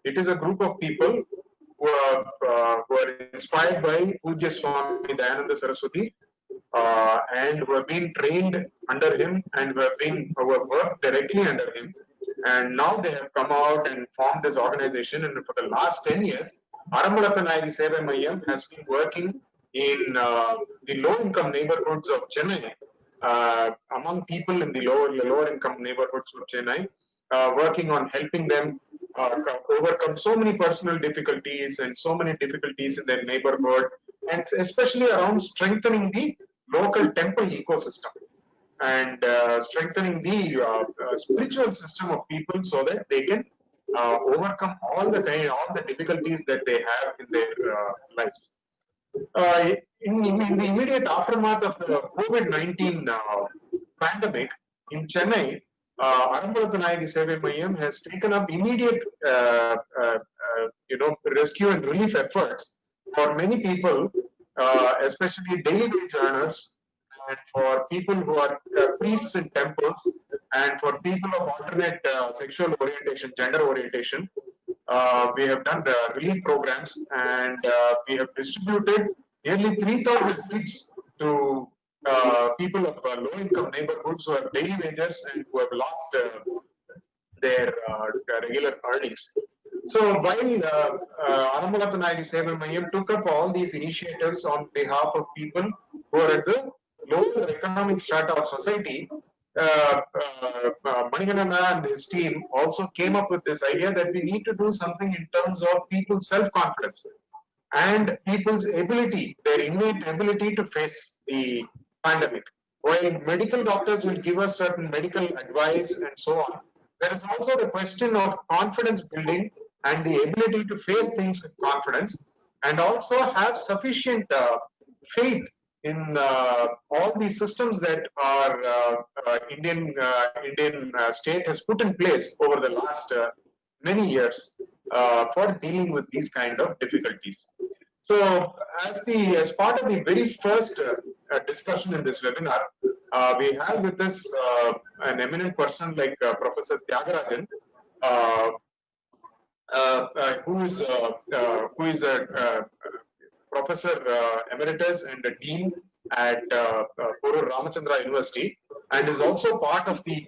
It is a group of people who are inspired by Pujya Swami Dayananda Saraswati and who have been trained under him and who have worked directly under him. And now they have come out and formed this organization. And for the last 10 years, Arambalatha Nayagi Seva Mayam has been working in the low-income neighborhoods of Chennai, among people in the lower-income neighborhoods of Chennai, working on helping them overcome so many personal difficulties and so many difficulties in their neighborhood, and especially around strengthening the local temple ecosystem and strengthening the spiritual system of people so that they can overcome all the difficulties that they have in their lives. In the immediate aftermath of the COVID-19 pandemic in Chennai, Arambalatha Nayagi Seva Mayam has taken up immediate, rescue and relief efforts for many people, especially daily wage earners, and for people who are priests in temples, and for people of alternate sexual orientation, gender orientation. We have done the relief programs, and we have distributed nearly 3,000 kits to people of low-income neighborhoods who have daily wages and who have lost their regular earnings. So while Arambalatha Nayagi Seva Mayam took up all these initiatives on behalf of people who are at the lower economic strata of society, Manikandan and his team also came up with this idea that we need to do something in terms of people's self-confidence and people's ability, their innate ability to face the pandemic. While medical doctors will give us certain medical advice and so on, there is also the question of confidence building and the ability to face things with confidence, and also have sufficient faith in all the systems that our Indian state has put in place over the last many years for dealing with these kind of difficulties. So, as part of the very first discussion in this webinar, we have with us an eminent person like Professor Tyagarajan, uh, who is a professor emeritus and a dean at Porur Ramachandra University, and is also part of the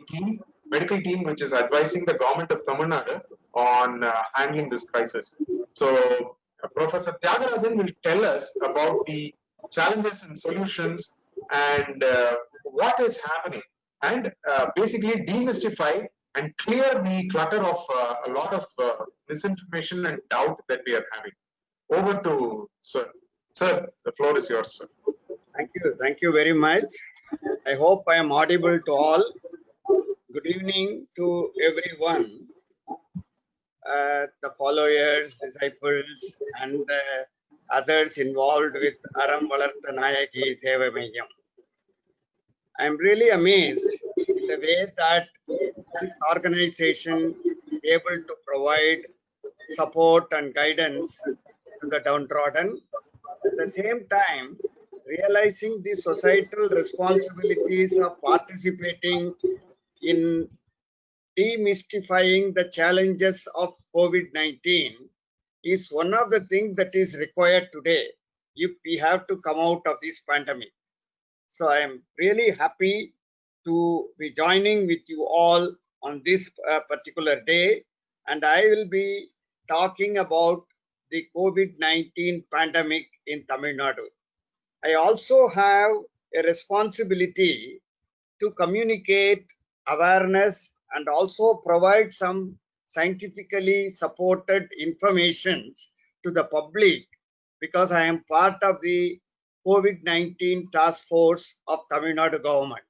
medical team, which is advising the government of Tamil Nadu on handling this crisis. So, Professor Tyagarajan will tell us about the challenges and solutions and what is happening, and basically demystify and clear the clutter of a lot of misinformation and doubt that we are having. Over to sir. Sir, the floor is yours, sir. Thank you very much. I hope I am audible to all. Good evening to everyone, the followers, disciples, and others involved with Arambalatha Nayagi Seva Mayam. I am really amazed in the way that this organization is able to provide support and guidance to the downtrodden. At the same time, realizing the societal responsibilities of participating in demystifying the challenges of COVID-19 is one of the things that is required today if we have to come out of this pandemic. So I am really happy to be joining with you all on this particular day, and I will be talking about the COVID-19 pandemic in Tamil Nadu. I also have a responsibility to communicate awareness and also provide some scientifically supported information to the public, because I am part of the COVID-19 task force of Tamil Nadu government.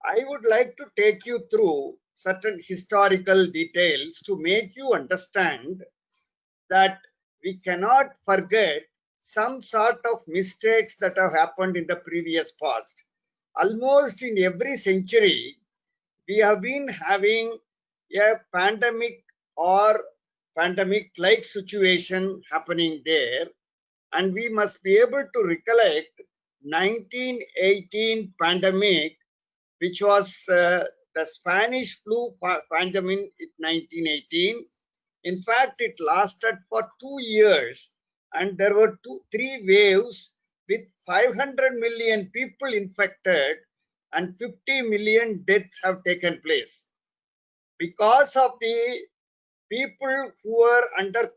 I would like to take you through certain historical details to make you understand that we cannot forget some sort of mistakes that have happened in the previous past. Almost in every century, we have been having a pandemic or pandemic-like situation happening there, and we must be able to recollect 1918 pandemic, which was the Spanish flu pandemic in 1918. In fact, it lasted for 2 years, and there were three waves with 500 million people infected, and 50 million deaths have taken place. Because of the people who were under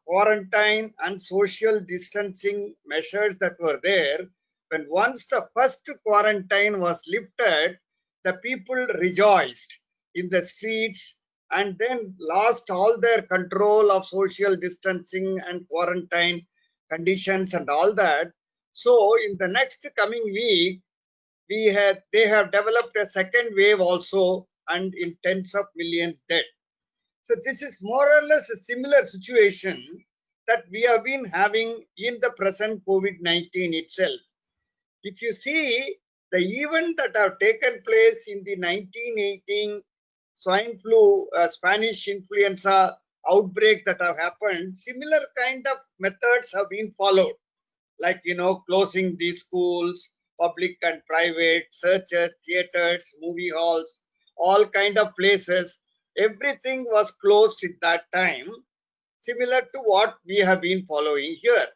quarantine and social distancing measures that were there, when once the first quarantine was lifted, the people rejoiced in the streets and then lost all their control of social distancing and quarantine conditions and all that. So in the next coming week, they have developed a second wave also, and in tens of millions dead. So this is more or less a similar situation that we have been having in the present COVID-19 itself. If you see the event that have taken place in the 1918 swine flu, Spanish influenza outbreak that have happened, similar kind of methods have been followed, like, closing the schools, public and private, churches, theaters, movie halls, all kind of places. Everything was closed at that time, similar to what we have been following here.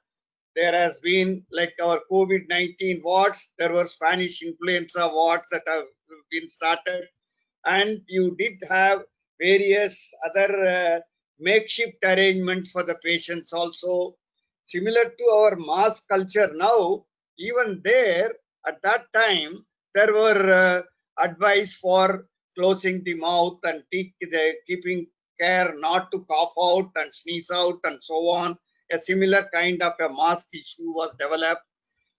There has been, like our COVID-19 wards, there were Spanish influenza wards that have been started, and you did have various other makeshift arrangements for the patients also. Similar to our mass culture now, even there at that time, there were advice for closing the mouth and keeping care not to cough out and sneeze out and so on. A similar kind of a mask issue was developed,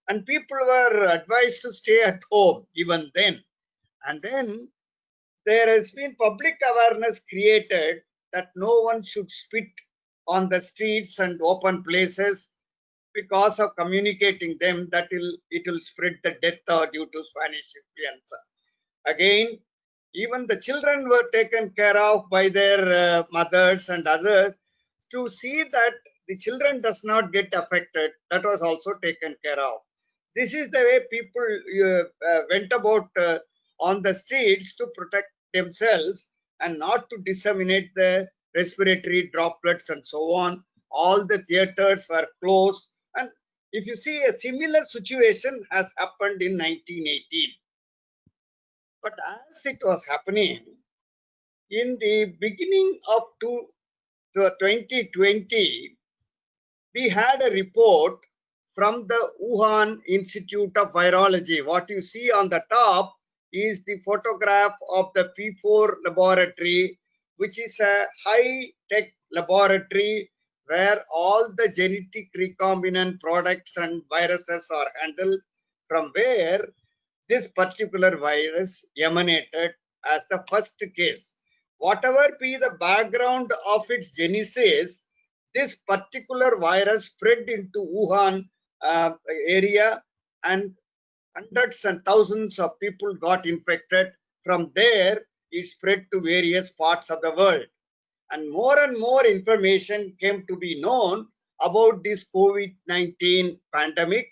and people were advised to stay at home even then. And then there has been public awareness created that no one should spit on the streets and open places because of communicating them that it will spread the death due to Spanish influenza. Again, even the children were taken care of by their mothers and others to see that the children does not get affected. That was also taken care of. This is the way people went about on the streets to protect themselves and not to disseminate the respiratory droplets and so on. All the theaters were closed. And if you see, a similar situation has happened in 1918. But as it was happening, in the beginning of 2020, we had a report from the Wuhan Institute of Virology. What you see on the top is the photograph of the P4 laboratory, which is a high-tech laboratory where all the genetic recombinant products and viruses are handled, from where this particular virus emanated as the first case. Whatever be the background of its genesis, this particular virus spread into Wuhan area, and hundreds and thousands of people got infected. From there, it spread to various parts of the world. And more information came to be known about this COVID-19 pandemic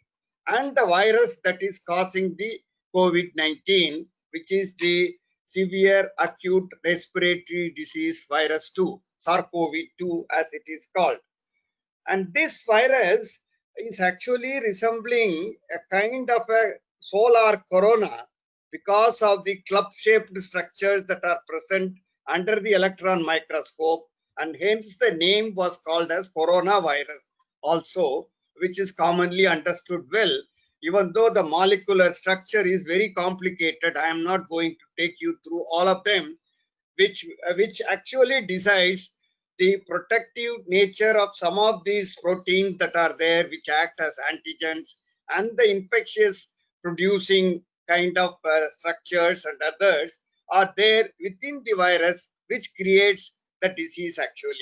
and the virus that is causing the COVID-19, which is the severe acute respiratory disease virus 2, SARS-CoV-2 as it is called. And this virus is actually resembling a kind of a solar corona because of the club-shaped structures that are present under the electron microscope, and hence the name was called as coronavirus also, which is commonly understood well. Even though the molecular structure is very complicated, I am not going to take you through all of them, which actually decides the protective nature of some of these proteins that are there, which act as antigens, and the infectious producing kind of structures and others are there within the virus, which creates the disease actually.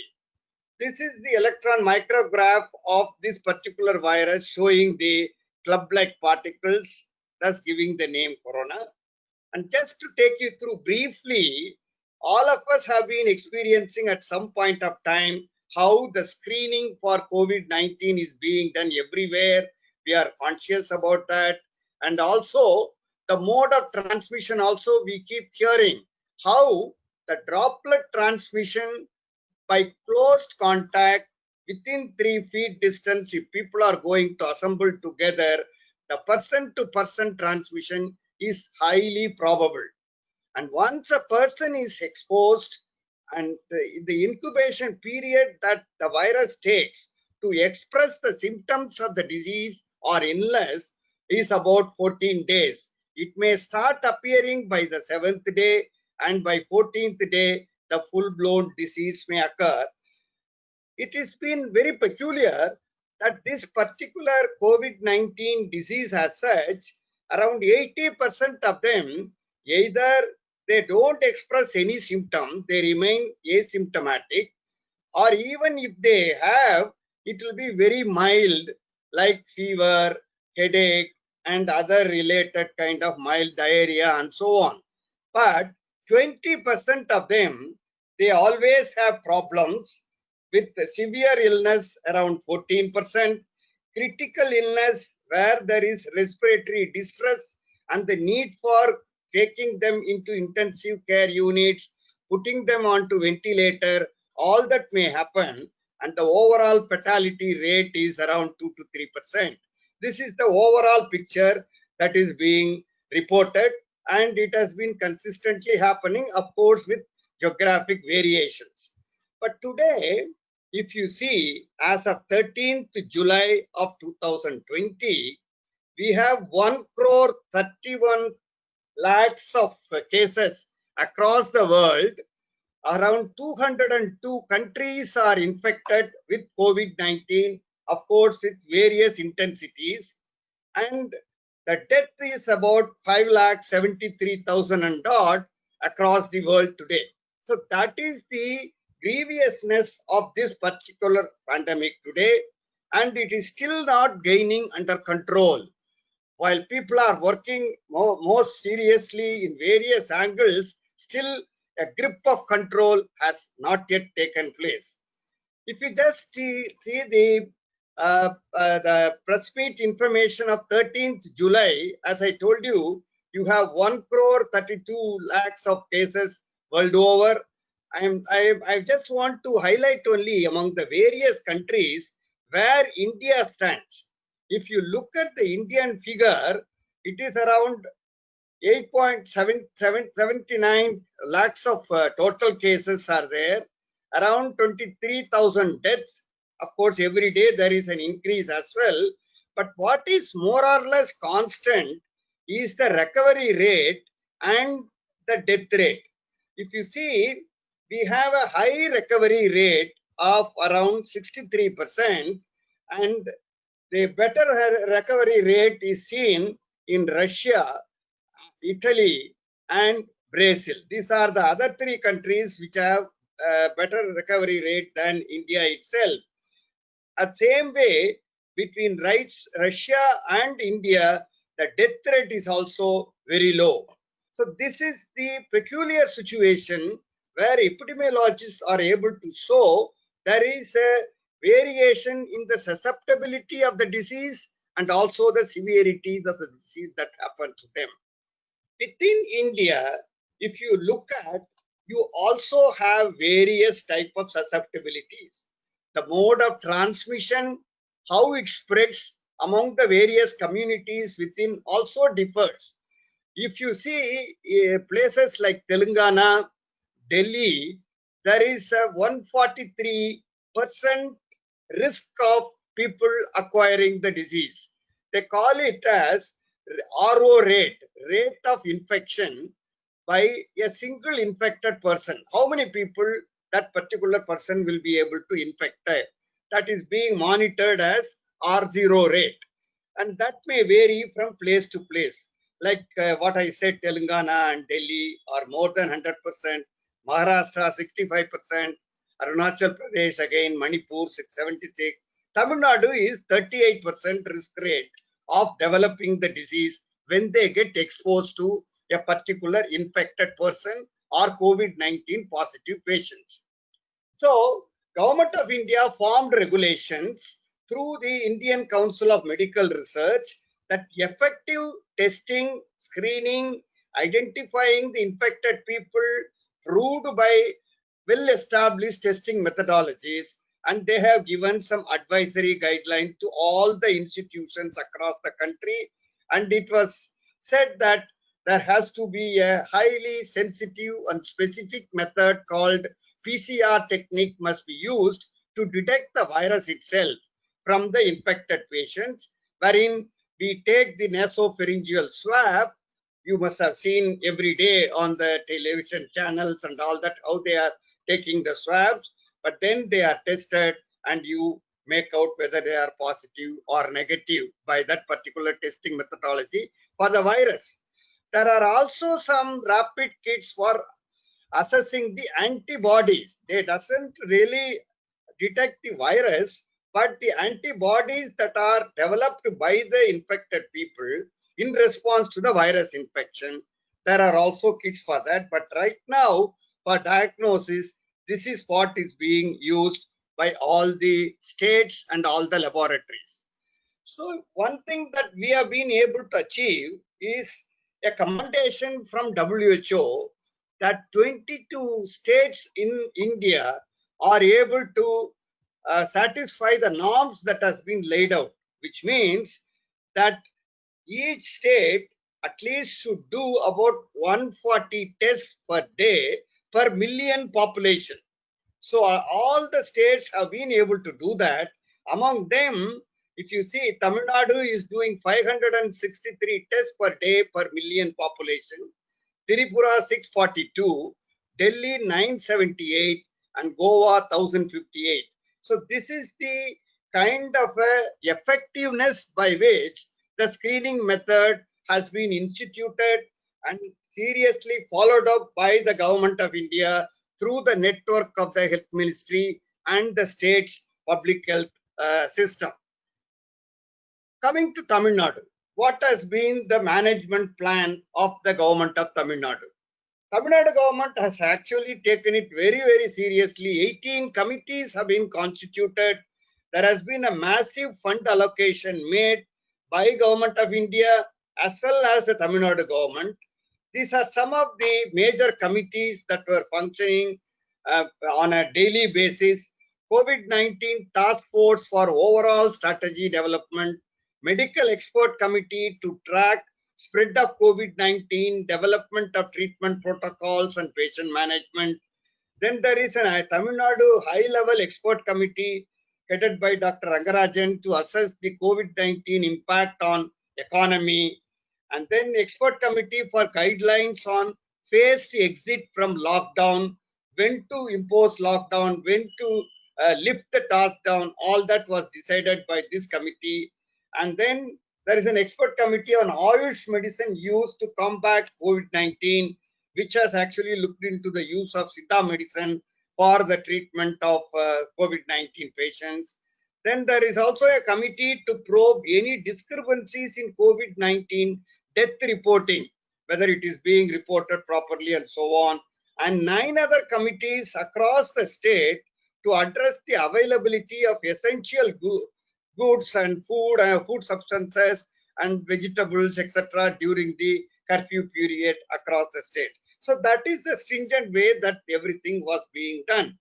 This is the electron micrograph of this particular virus showing the club-like particles, thus giving the name corona. And just to take you through briefly, all of us have been experiencing at some point of time how the screening for COVID-19 is being done everywhere. We are conscious about that. And also the mode of transmission also we keep hearing how the droplet transmission by close contact within 3 feet distance, if people are going to assemble together, the person to person transmission is highly probable. And once a person is exposed, and the incubation period that the virus takes to express the symptoms of the disease or illness is about 14 days. It may start appearing by the 7th day, and by 14th day, the full-blown disease may occur. It has been very peculiar that this particular COVID-19 disease as such, around 80% of them, either they don't express any symptom, they remain asymptomatic, or even if they have, it will be very mild, like fever, headache, and other related kind of mild diarrhea and so on. But 20% of them, they always have problems with severe illness around 14%, critical illness where there is respiratory distress and the need for taking them into intensive care units, putting them onto ventilator, all that may happen, and the overall fatality rate is around 2 to 3%. This is the overall picture that is being reported, and it has been consistently happening, of course, with geographic variations. But today, if you see, as of 13th July of 2020, we have 1,31 lakhs of cases across the world. Around 202 countries are infected with COVID-19, of course, with various intensities. And the death is about 5,73,000 and odd across the world today. So that is the grievousness of this particular pandemic today, and it is still not gaining under control. While people are working most seriously in various angles, still a grip of control has not yet taken place. If you just see the press meet information of 13th July, as I told you, you have 1,32 lakhs of cases world over. I just want to highlight only among the various countries where India stands. If you look at the Indian figure, it is around 8.79 lakhs of total cases are there, around 23,000 deaths. Of course, every day there is an increase as well. But what is more or less constant is the recovery rate and the death rate. If you see, we have a high recovery rate of around 63%, and the better recovery rate is seen in Russia, Italy, and Brazil. These are the other three countries which have a better recovery rate than India itself. At same way, between Russia and India, the death rate is also very low. So this is the peculiar situation where epidemiologists are able to show there is a variation in the susceptibility of the disease and also the severity of the disease that happens to them. Within India, if you look at, you also have various type of susceptibilities. The mode of transmission, how it spreads among the various communities within also differs. If you see places like Telangana, Delhi, there is a 143% risk of people acquiring the disease. They call it as RO rate of infection by a single infected person. How many people that particular person will be able to infect? That is being monitored as R0 rate. And that may vary from place to place. Like what I said, Telangana and Delhi are more than 100%, Maharashtra 65%, Arunachal Pradesh again, Manipur 76%, Tamil Nadu is 38% risk rate of developing the disease when they get exposed to a particular infected person or COVID-19 positive patients. So, Government of India formed regulations through the Indian Council of Medical Research that effective testing, screening, identifying the infected people proved by well-established testing methodologies, and they have given some advisory guidelines to all the institutions across the country. And it was said that there has to be a highly sensitive and specific method called PCR technique must be used to detect the virus itself from the infected patients, wherein we take the nasopharyngeal swab. You must have seen every day on the television channels and all that, how they are taking the swabs, but then they are tested and you make out whether they are positive or negative by that particular testing methodology for the virus. There are also some rapid kits for assessing the antibodies. They doesn't really detect the virus, but the antibodies that are developed by the infected people in response to the virus infection. There are also kits for that, but right now for diagnosis, this is what is being used by all the states and all the laboratories. So one thing that we have been able to achieve is a commendation from WHO that 22 states in India are able to satisfy the norms that has been laid out, which means that each state at least should do about 140 tests per day per million population. So all the states have been able to do that. Among them, if you see, Tamil Nadu is doing 563 tests per day per million population, Tripura 642, Delhi 978, and Goa 1058. So this is the kind of effectiveness by which the screening method has been instituted and seriously followed up by the government of India through the network of the health ministry and the state's public health system. Coming to Tamil Nadu, what has been the management plan of the government of Tamil Nadu? Tamil Nadu government has actually taken it very, very seriously. 18 committees have been constituted. There has been a massive fund allocation made by Government of India as well as the Tamil Nadu government. These are some of the major committees that were functioning on a daily basis. COVID-19 Task Force for Overall Strategy Development, Medical Expert Committee to track spread of COVID-19, development of treatment protocols and patient management. Then there is a Tamil Nadu high-level expert committee headed by Dr. Rangarajan to assess the COVID-19 impact on economy. And then expert committee for guidelines on phased exit from lockdown, when to impose lockdown, when to lift the task down. All that was decided by this committee. And then there is an expert committee on Ayush medicine used to combat COVID-19, which has actually looked into the use of Siddha medicine for the treatment of COVID-19 patients. Then there is also a committee to probe any discrepancies in COVID-19 death reporting, whether it is being reported properly and so on. And 9 other committees across the state to address the availability of essential goods and food substances and vegetables, etc. during the curfew period across the state. So that is the stringent way that everything was being done.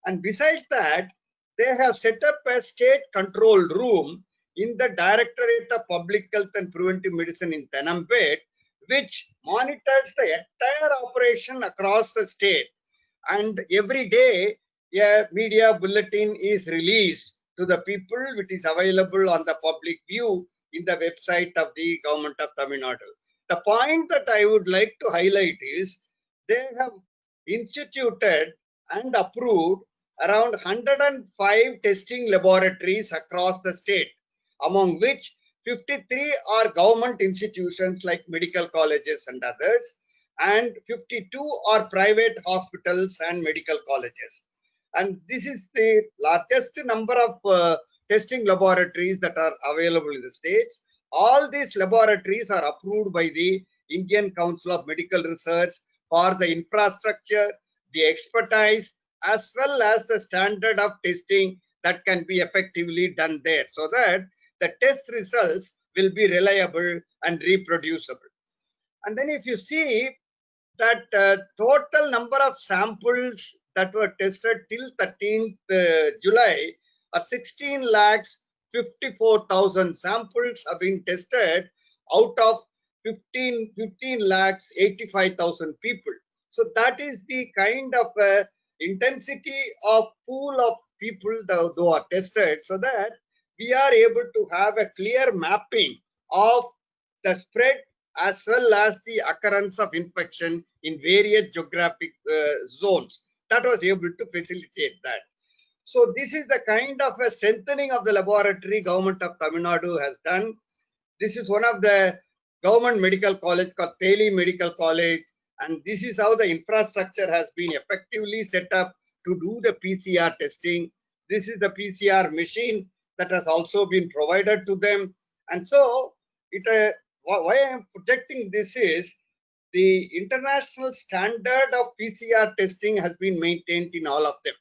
And besides that, they have set up a state control room in the Directorate of Public Health and Preventive Medicine in Thenambet, which monitors the entire operation across the state. And every day, a media bulletin is released to the people, which is available on the public view in the website of the government of Tamil Nadu. The point that I would like to highlight is they have instituted and approved around 105 testing laboratories across the state, among which 53 are government institutions like medical colleges and others, and 52 are private hospitals and medical colleges. And this is the largest number of testing laboratories that are available in the states. All these laboratories are approved by the Indian Council of Medical Research for the infrastructure, the expertise, as well as the standard of testing that can be effectively done there, so that the test results will be reliable and reproducible. And then if you see that total number of samples that were tested till 13th July are 16 lakhs 54,000 samples have been tested out of 15 lakhs 85,000 people. So that is the kind of intensity of pool of people who are tested, so that we are able to have a clear mapping of the spread as well as the occurrence of infection in various geographic zones. That was able to facilitate that. So this is the kind of a strengthening of the laboratory government of Tamil Nadu has done. This is one of the government medical college called Teli Medical College, and this is how the infrastructure has been effectively set up to do the PCR testing. This is the PCR machine that has also been provided to them. And so why I am projecting this is the international standard of PCR testing has been maintained in all of them.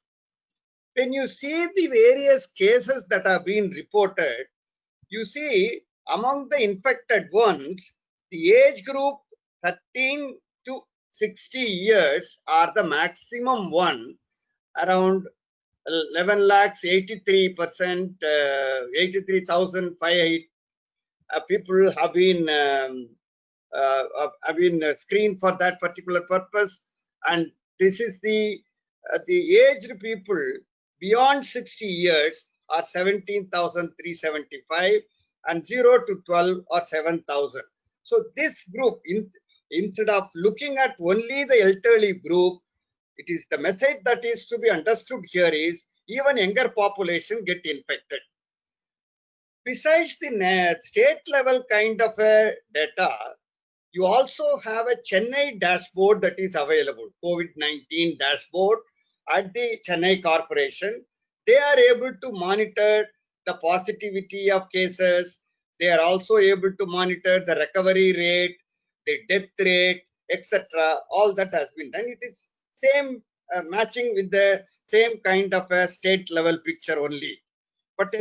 When you see the various cases that have been reported, you see among the infected ones, the age group 13 to 60 years are the maximum one, around 11 lakhs 83%, 83,005 people have been screened for that particular purpose. And this is the aged people beyond 60 years are 17,375, and 0 to 12 or 7,000. So this group, instead of looking at only the elderly group, it is the message that is to be understood here is even younger population get infected. Besides the state level kind of a data, you also have a Chennai dashboard that is available, COVID-19 dashboard at the Chennai Corporation. They are able to monitor the positivity of cases. They are also able to monitor the recovery rate, the death rate, etc. All that has been done. It is same matching with the same kind of a state level picture only. But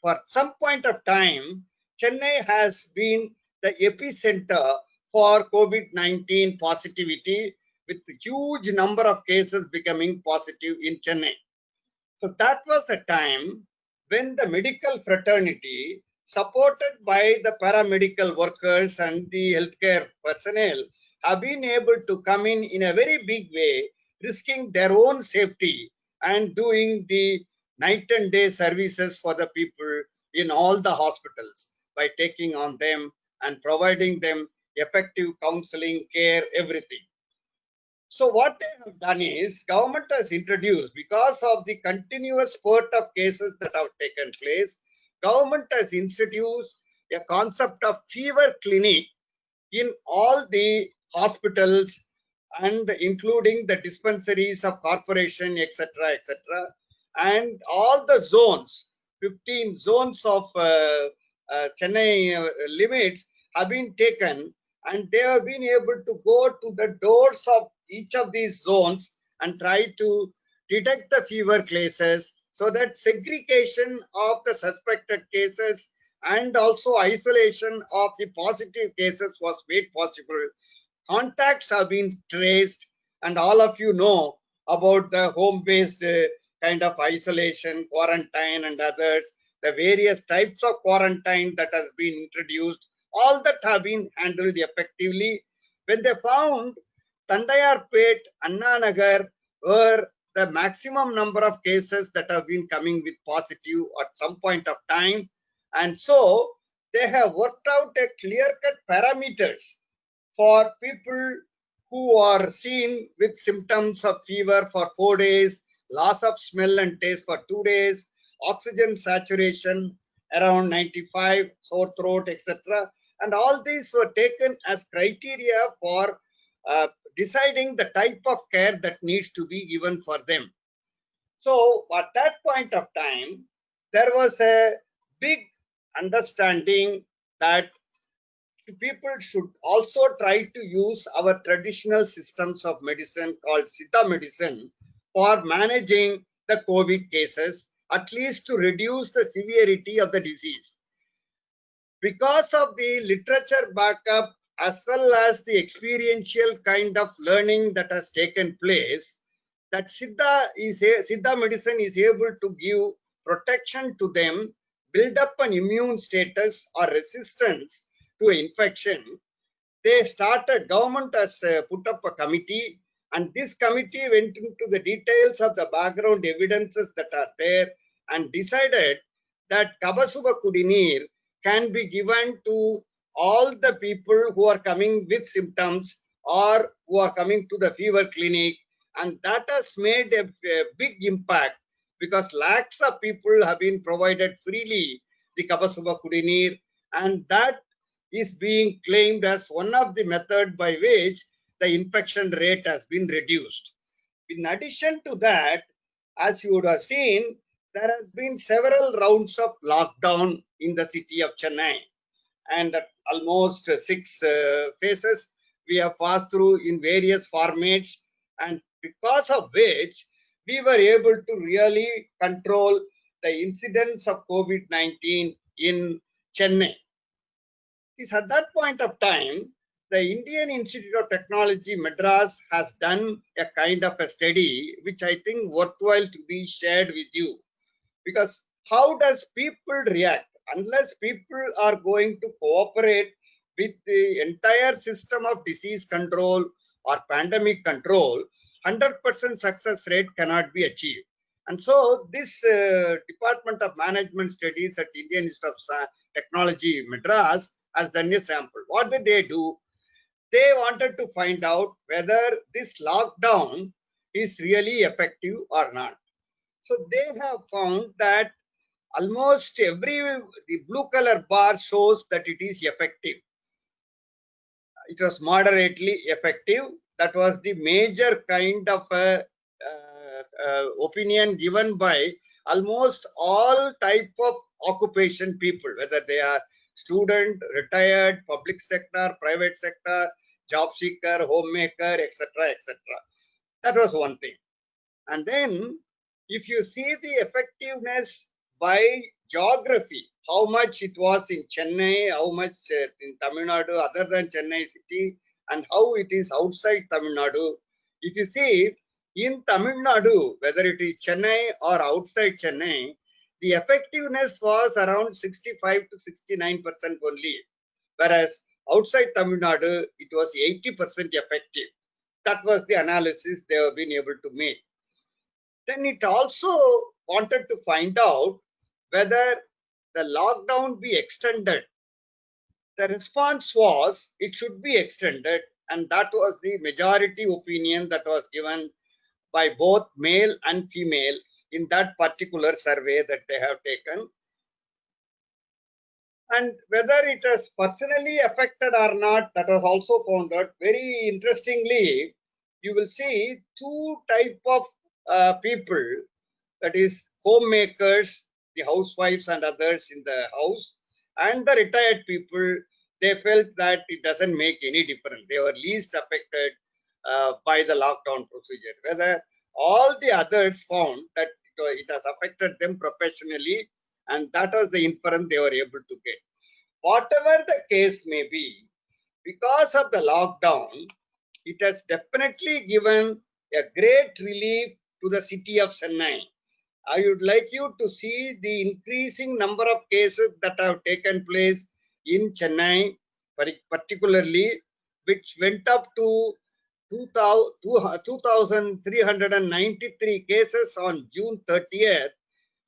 for some point of time, Chennai has been the epicenter for COVID-19 positivity, with a huge number of cases becoming positive in Chennai. So that was the time when the medical fraternity, supported by the paramedical workers and the healthcare personnel, have been able to come in a very big way, risking their own safety and doing the night and day services for the people in all the hospitals by taking on them and providing them effective counseling, care, everything. So what they have done is, government has introduced, because of the continuous spurt of cases that have taken place, government has introduced a concept of fever clinic in all the hospitals, and including the dispensaries of corporation, etc., etc., and all the zones, 15 zones of Chennai limits have been taken, and they have been able to go to the doors of each of these zones and try to detect the fever cases, so that segregation of the suspected cases and also isolation of the positive cases was made possible. Contacts have been traced, and all of you know about the home-based kind of isolation, quarantine, and others, the various types of quarantine that has been introduced, all that have been handled effectively. When they found Tandayarpet, Anna Nagar were the maximum number of cases that have been coming with positive at some point of time, and so they have worked out a clear-cut parameters for people who are seen with symptoms of fever for 4 days, loss of smell and taste for 2 days, oxygen saturation around 95, sore throat, etc. And all these were taken as criteria for deciding the type of care that needs to be given for them. So at that point of time, there was a big understanding that people should also try to use our traditional systems of medicine called Siddha medicine for managing the COVID cases, at least to reduce the severity of the disease. Because of the literature backup as well as the experiential kind of learning that has taken place, that Siddha medicine is able to give protection to them, build up an immune status or resistance to infection. They started, government has put up a committee, and this committee went into the details of the background evidences that are there and decided that Kabasuba Kudineer can be given to all the people who are coming with symptoms or who are coming to the fever clinic, and that has made a big impact because lakhs of people have been provided freely the Kabasuba Kudineer, and that is being claimed as one of the method by which the infection rate has been reduced. In addition to that, as you would have seen, there has been several rounds of lockdown in the city of Chennai, and almost six phases we have passed through in various formats, and because of which we were able to really control the incidence of COVID-19 in Chennai. Is at that point of time, the Indian Institute of Technology Madras has done a kind of a study, which I think worthwhile to be shared with you. Because how does people react? Unless people are going to cooperate with the entire system of disease control or pandemic control, 100% success rate cannot be achieved. And so this Department of Management Studies at Indian Institute of Technology Madras has done a sample. What did they do? They wanted to find out whether this lockdown is really effective or not. So they have found that almost the blue color bar shows that it is effective. It was moderately effective. That was the major kind of opinion given by almost all type of occupation people, whether they are student, retired, public sector, private sector, job seeker, homemaker, etc., etc. That was one thing. And then if you see the effectiveness by geography, how much it was in Chennai, how much in Tamil Nadu other than Chennai city, and how it is outside Tamil Nadu. If you see in Tamil Nadu, whether it is Chennai or outside Chennai, the effectiveness was around 65 to 69% only, whereas outside Tamil Nadu, it was 80% effective. That was the analysis they have been able to make. Then it also wanted to find out whether the lockdown be extended. The response was it should be extended, and that was the majority opinion that was given by both male and female in that particular survey that they have taken. And whether it has personally affected or not, that was also found out. Very interestingly, you will see two type of people, that is homemakers, the housewives and others in the house, and the retired people. They felt that it doesn't make any difference. They were least affected by the lockdown procedure. Whether all the others found that it has affected them professionally, and that was the inference they were able to get. Whatever the case may be, because of the lockdown, it has definitely given a great relief to the city of Chennai. I would like you to see the increasing number of cases that have taken place in Chennai, particularly, which went up to 2,393 cases on June 30th,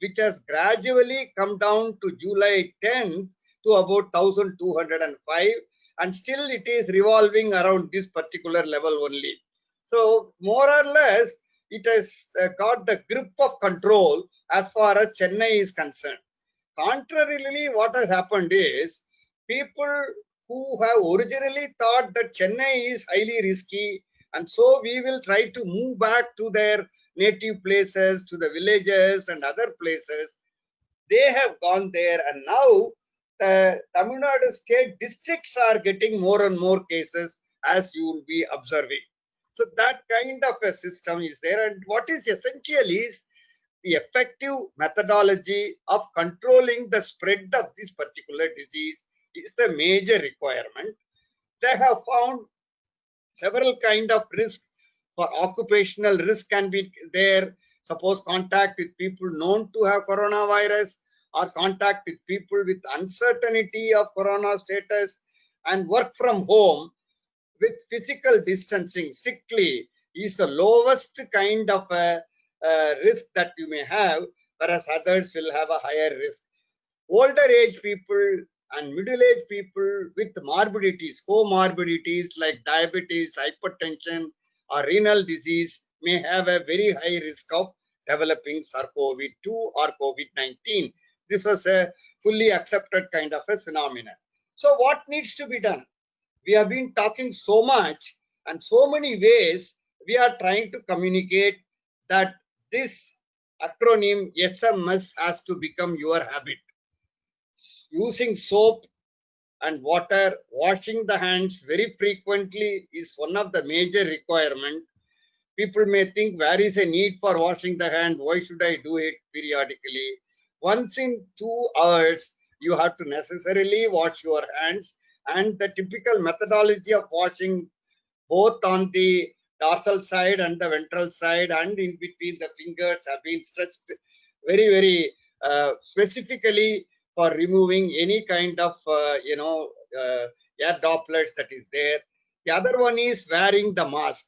which has gradually come down to July 10th to about 1,205, and still it is revolving around this particular level only. So more or less, it has got the grip of control as far as Chennai is concerned. Contrarily, what has happened is people who have originally thought that Chennai is highly risky, and so we will try to move back to their native places, to the villages and other places, they have gone there, and now the Tamil Nadu state districts are getting more and more cases, as you will be observing. So that kind of a system is there, and what is essential is the effective methodology of controlling the spread of this particular disease is the major requirement. They have found several kind of risk. For occupational risk can be there. Suppose contact with people known to have coronavirus, or contact with people with uncertainty of corona status, and work from home with physical distancing strictly is the lowest kind of a risk that you may have, whereas others will have a higher risk. Older age people and middle aged people with morbidities, comorbidities like diabetes, hypertension, or renal disease may have a very high risk of developing SARS-CoV-2 or COVID-19. This was a fully accepted kind of a phenomenon. So what needs to be done? We have been talking so much and so many ways we are trying to communicate that this acronym SMS has to become your habit. Using soap and water, washing the hands very frequently is one of the major requirements. People may think, where is a need for washing the hand? Why should I do it periodically? Once in 2 hours, you have to necessarily wash your hands. And the typical methodology of washing both on the dorsal side and the ventral side and in between the fingers have been stressed very, very specifically for removing any kind of, air droplets that is there. The other one is wearing the mask.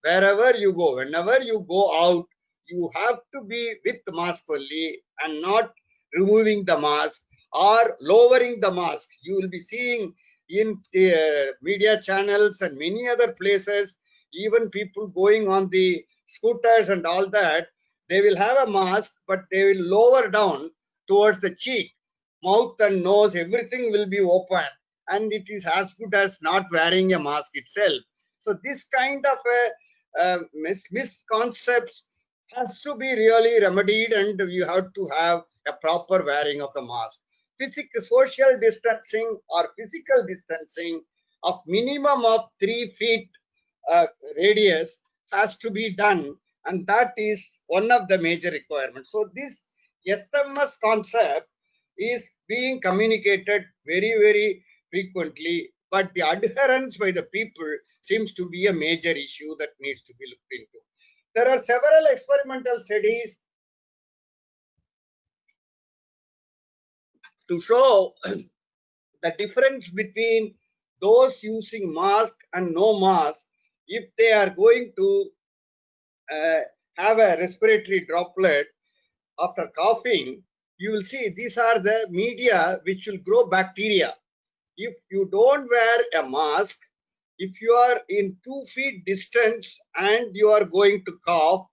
Wherever you go, whenever you go out, you have to be with mask only and not removing the mask or lowering the mask. You will be seeing in media channels and many other places, even people going on the scooters and all that, they will have a mask, but they will lower down towards the cheek, mouth and nose, everything will be open. And it is as good as not wearing a mask itself. So this kind of misconcepts has to be really remedied, and you have to have a proper wearing of the mask. Social distancing or physical distancing of minimum of 3 feet radius has to be done, and that is one of the major requirements. So this SMS concept is being communicated very, very frequently, but the adherence by the people seems to be a major issue that needs to be looked into. There are several experimental studies to show the difference between those using mask and no mask. If they are going to have a respiratory droplet after coughing, you will see these are the media which will grow bacteria. If you don't wear a mask, if you are in 2 feet distance and you are going to cough,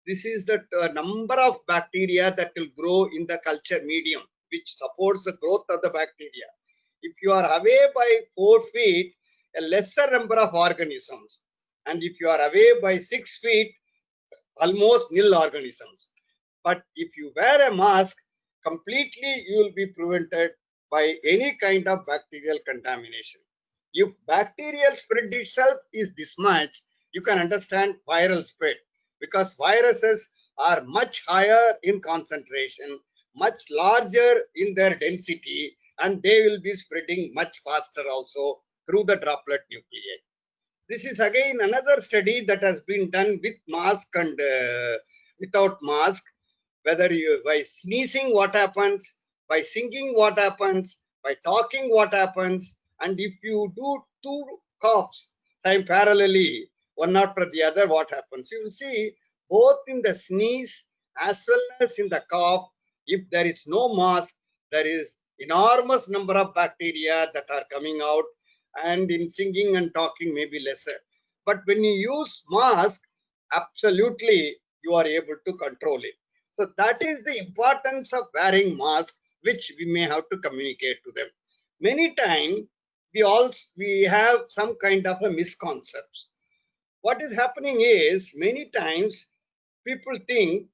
this is the number of bacteria that will grow in the culture medium, which supports the growth of the bacteria. If you are away by 4 feet, a lesser number of organisms. And if you are away by 6 feet, almost nil organisms. But if you wear a mask, completely you will be prevented by any kind of bacterial contamination. If bacterial spread itself is this much, you can understand viral spread, because viruses are much higher in concentration, much larger in their density, and they will be spreading much faster also through the droplet nuclei. This is again another study that has been done with mask and without mask. Whether you by sneezing what happens, by singing what happens, by talking what happens, and if you do 2 coughs time parallelly, one after the other, what happens? You will see both in the sneeze as well as in the cough, if there is no mask, there is enormous number of bacteria that are coming out, and in singing and talking maybe lesser. But when you use mask, absolutely you are able to control it. So that is the importance of wearing mask, which we may have to communicate to them. Many times we have some kind of a misconception. What is happening is, many times people think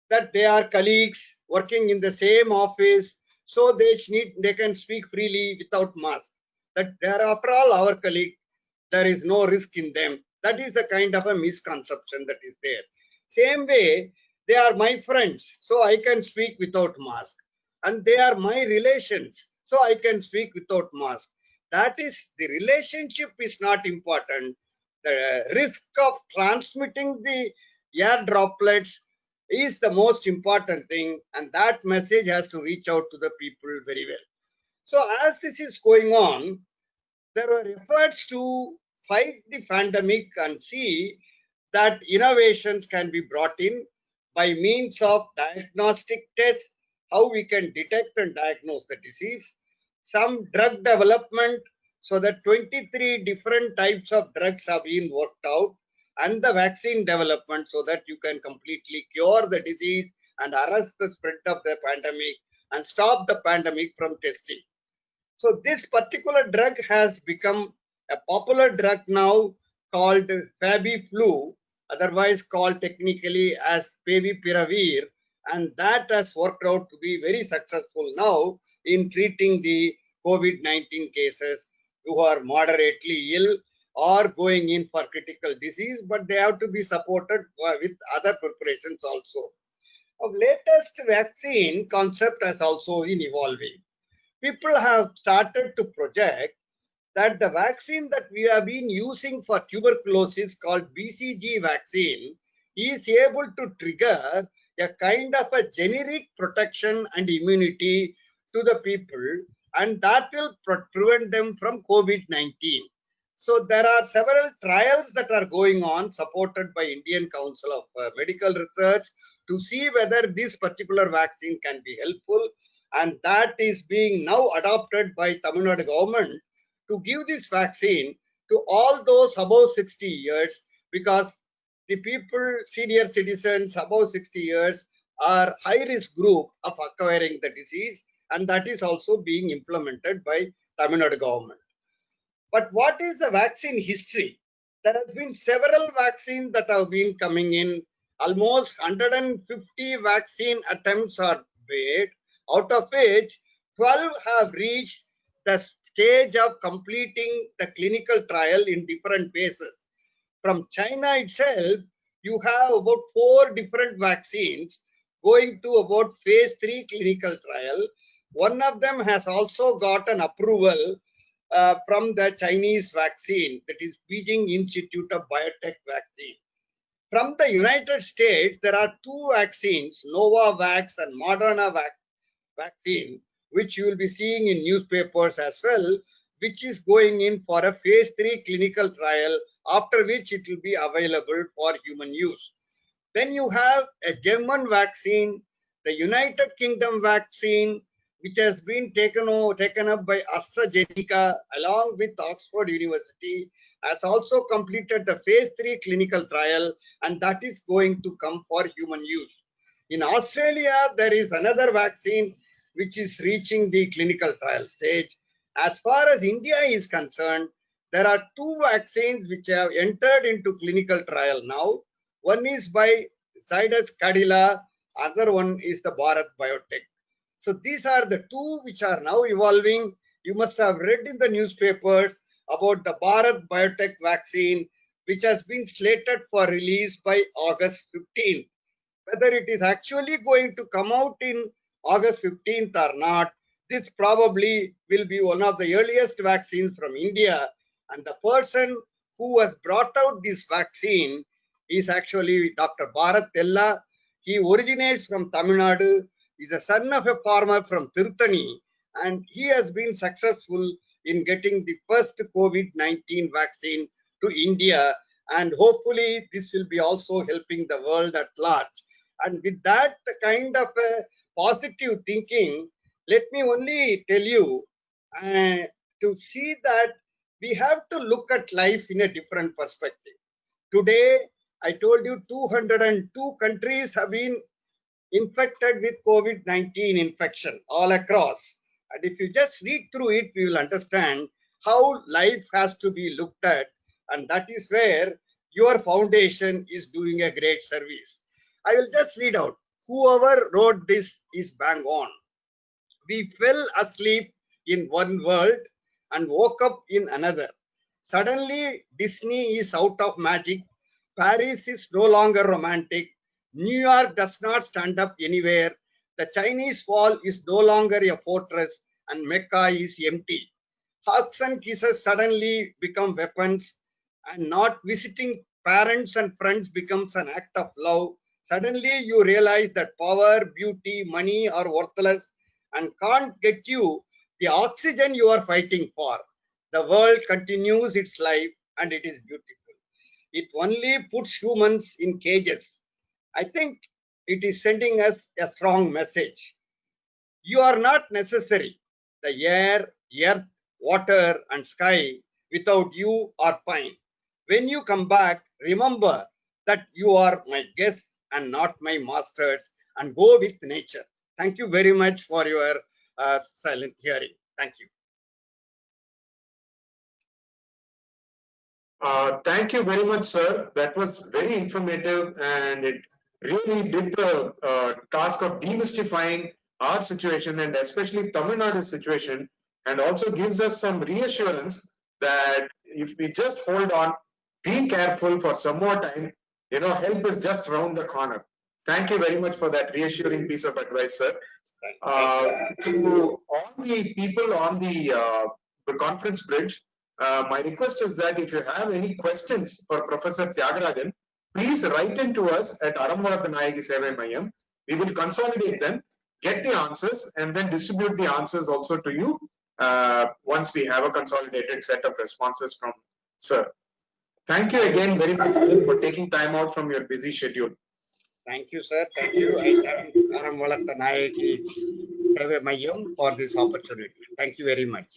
that they are colleagues working in the same office, so they can speak freely without mask. That they are after all our colleague, there is no risk in them. That is the kind of a misconception that is there. Same way, they are my friends, so I can speak without mask. And they are my relations, so I can speak without mask. that is, the relationship is not important. The risk of transmitting the air droplets is the most important thing, and that message has to reach out to the people very well. So as this is going on, there were efforts to fight the pandemic and see that innovations can be brought in by means of diagnostic tests, how we can detect and diagnose the disease, some drug development, so that 23 different types of drugs have been worked out, and the vaccine development so that you can completely cure the disease and arrest the spread of the pandemic and stop the pandemic from testing. So this particular drug has become a popular drug now called Fabiflu, otherwise called technically as Favipiravir, and that has worked out to be very successful now in treating the COVID-19 cases who are moderately ill or going in for critical disease, but they have to be supported with other preparations also. A latest vaccine concept has also been evolving. People have started to project that the vaccine that we have been using for tuberculosis called BCG vaccine is able to trigger a kind of a generic protection and immunity to the people, and that will prevent them from COVID-19. So there are several trials that are going on supported by Indian Council of Medical Research to see whether this particular vaccine can be helpful, and that is being now adopted by Tamil Nadu government to give this vaccine to all those above 60 years, because the people, senior citizens above 60 years are high risk group of acquiring the disease, and that is also being implemented by Tamil Nadu government. But what is the vaccine history? There have been several vaccines that have been coming in. Almost 150 vaccine attempts are made, out of which 12 have reached the stage of completing the clinical trial in different phases. From China itself, you have about 4 different vaccines going to about phase 3 clinical trial. One of them has also got an approval from the Chinese vaccine, that is Beijing Institute of Biotech vaccine. From the United States, there are 2 vaccines, Novavax and Moderna vaccine, which you will be seeing in newspapers as well, which is going in for a phase 3 clinical trial, after which it will be available for human use. Then you have a German vaccine, the United Kingdom vaccine, which has been taken up by AstraZeneca along with Oxford University, has also completed the phase 3 clinical trial, and that is going to come for human use. In Australia, there is another vaccine which is reaching the clinical trial stage. As far as India is concerned, there are 2 vaccines which have entered into clinical trial now. One is by Zydus Cadila, other one is the Bharat Biotech. So these are the 2 which are now evolving. You must have read in the newspapers about the Bharat Biotech vaccine, which has been slated for release by August 15th. Whether it is actually going to come out in August 15th or not, this probably will be one of the earliest vaccines from India. And the person who has brought out this vaccine is actually Dr. Bharat Ella. He originates from Tamil Nadu. He's a son of a farmer from Tirthani, and he has been successful in getting the first COVID-19 vaccine to India, and hopefully this will be also helping the world at large. And with that kind of a positive thinking, let me only tell you to see that we have to look at life in a different perspective. Today, I told you 202 countries have been infected with COVID-19 infection all across. And if you just read through it, we will understand how life has to be looked at. And that is where your foundation is doing a great service. I will just read out. Whoever wrote this is bang on. We fell asleep in one world and woke up in another. Suddenly, Disney is out of magic. Paris is no longer romantic. New York does not stand up anywhere. The Chinese wall is no longer a fortress, and Mecca is empty. Hugs and kisses suddenly become weapons, and not visiting parents and friends becomes an act of love. Suddenly you realize that power, beauty, money are worthless and can't get you the oxygen you are fighting for. The world continues its life and it is beautiful. It only puts humans in cages. I think it is sending us a strong message. You are not necessary. The air, earth, water, and sky without you are fine. When you come back, remember that you are my guests and not my masters, and go with nature. Thank you very much for your silent hearing. Thank you. Thank you very much, sir. That was very informative and it really did the task of demystifying our situation and especially Tamil Nadu's situation, and also gives us some reassurance that if we just hold on, be careful for some more time, help is just around the corner. Thank you very much for that reassuring piece of advice, sir. To all the people on the conference bridge, my request is that if you have any questions for Professor Tyagarajan, please write into us at Aramvarathanayagi Sevai Mayam. We will consolidate them, get the answers, and then distribute the answers also to you once we have a consolidated set of responses from Sir. Thank you again very much, sir, for taking time out from your busy schedule. Thank you, sir. Thank you. I thank Aramvalathanayaki Sevai Mayam for this opportunity. Thank you very much.